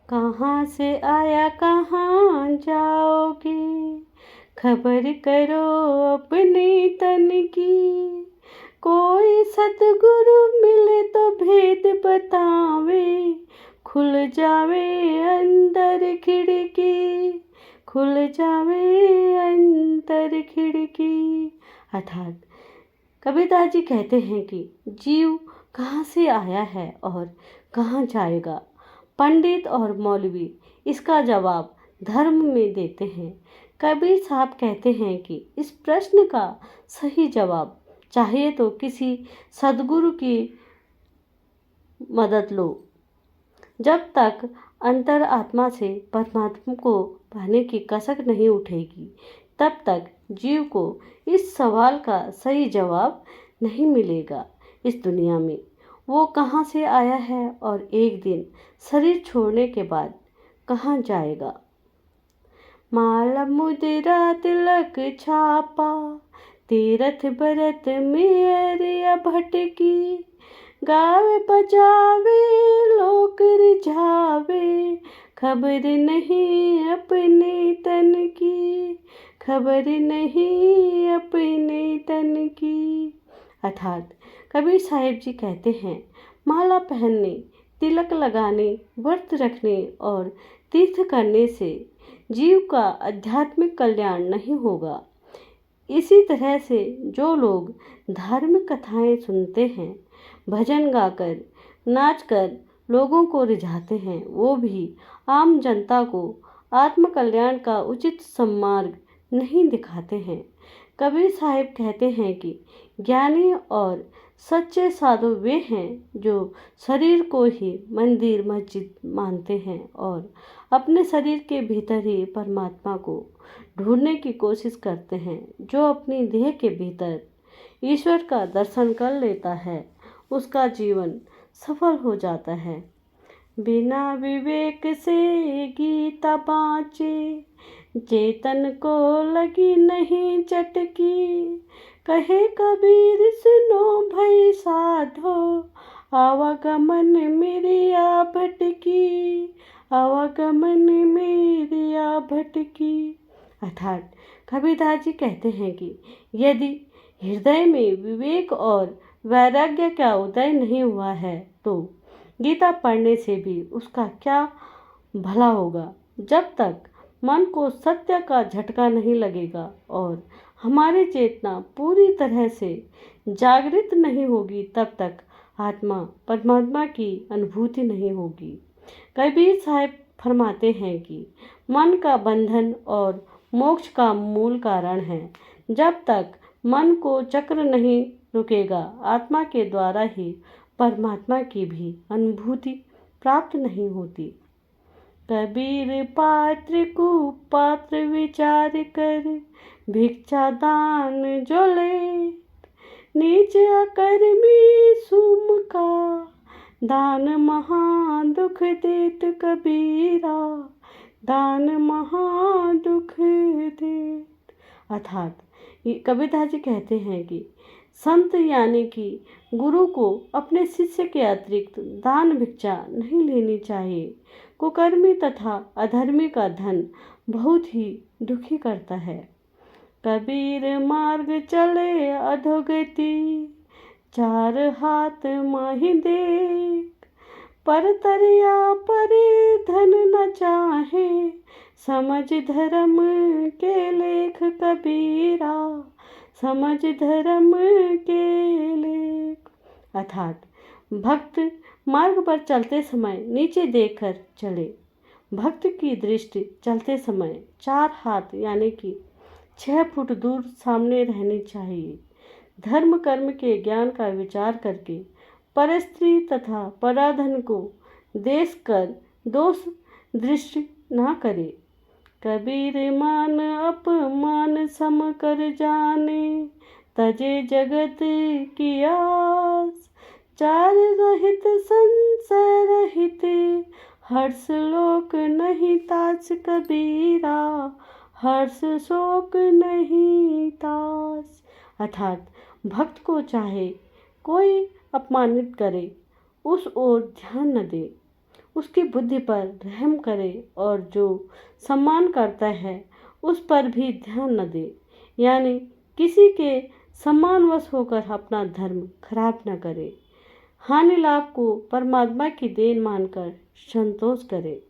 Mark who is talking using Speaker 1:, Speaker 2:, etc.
Speaker 1: कहाँ से आया कहाँ जाओगे, खबर करो अपने तन की। कोई सतगुरु मिले तो भेद बतावे, खुल जावे अंदर खिड़की, खुल जावे अंदर खिड़की। अर्थात कबीरदास जी कहते हैं कि जीव कहाँ से आया है और कहाँ जाएगा। पंडित और मौलवी इसका जवाब धर्म में देते हैं। कबीर साहब कहते हैं कि इस प्रश्न का सही जवाब चाहिए तो किसी सद्गुरु की मदद लो। जब तक अंतर आत्मा से परमात्मा को पाने की कसक नहीं उठेगी, तब तक जीव को इस सवाल का सही जवाब नहीं मिलेगा। इस दुनिया में वो कहाँ से आया है और एक दिन शरीर छोड़ने के बाद कहाँ जाएगा। माला मुद्रा तिलक छापा, तीरथ भरत में अरिया भटकी। गावे बजावे लोक रिझावे, खबर नहीं अपने तन की, खबर नहीं अपने तन की। अर्थात कबीर साहिब जी कहते हैं, माला पहनने, तिलक लगाने, व्रत रखने और तीर्थ करने से जीव का आध्यात्मिक कल्याण नहीं होगा। इसी तरह से जो लोग धार्मिक कथाएं सुनते हैं, भजन गाकर, नाचकर लोगों को रिझाते हैं, वो भी आम जनता को आत्म कल्याण का उचित सम्मार्ग नहीं दिखाते हैं। कबीर साहिब कहते हैं कि ज्ञानी और सच्चे साधु वे हैं जो शरीर को ही मंदिर मस्जिद मानते हैं और अपने शरीर के भीतर ही परमात्मा को ढूंढने की कोशिश करते हैं। जो अपनी देह के भीतर ईश्वर का दर्शन कर लेता है, उसका जीवन सफल हो जाता है। बिना विवेक से गीता बाँचे, चेतन को लगी नहीं चटकी। कहे कबीर सुनो भई साधो, आवागमन मेरी आ भटकी, आवागमन मेरी आ भटकी। अर्थात कबीरदास जी कहते हैं कि यदि हृदय में विवेक और वैराग्य का उदय नहीं हुआ है तो गीता पढ़ने से भी उसका क्या भला होगा। जब तक मन को सत्य का झटका नहीं लगेगा और हमारी चेतना पूरी तरह से जागृत नहीं होगी, तब तक आत्मा परमात्मा की अनुभूति नहीं होगी। कबीर साहब फरमाते हैं कि मन का बंधन और मोक्ष का मूल कारण है। जब तक मन को चक्र नहीं रुकेगा, आत्मा के द्वारा ही परमात्मा की भी अनुभूति प्राप्त नहीं होती। कबीर पात्र कुपात्र विचार कर, भिक्षा दान जो ले। नीच अकर्मी सुम का, दान महा दुख देत कबीरा, दान महा दुख देत। अर्थात कबीरदास जी कहते हैं कि संत यानी कि गुरु को अपने शिष्य के अतिरिक्त दान भिक्षा नहीं लेनी चाहिए। कुकर्मी तथा अधर्मी का धन बहुत ही दुखी करता है। कबीर मार्ग चले अधोगति, चार हाथ माही देख। पर तरिया परे धन न चाहे, समझ धर्म के लेख कबीरा, समझ धर्म के लेख। अर्थात भक्त मार्ग पर चलते समय नीचे देखकर चले। भक्त की दृष्टि चलते समय 4 हाथ यानी कि 6 फुट दूर सामने रहनी चाहिए। धर्म कर्म के ज्ञान का विचार करके परस्त्री तथा पराधन को देश कर दोष दृष्टि न करे। कबीर मान अपमान सम कर जाने, तजे जगत की आस। चार रहित संशय रहित, हर्ष लोक नहीं तास कबीरा, हर्ष शोक नहीं तास। अर्थात भक्त को चाहे कोई अपमानित करे, उस ओर ध्यान न दे। उसकी बुद्धि पर रहम करे और जो सम्मान करता है उस पर भी ध्यान न दे, यानी किसी के सम्मानवश होकर अपना धर्म खराब न करे। हानि लाभ को परमात्मा की देन मानकर संतोष करे।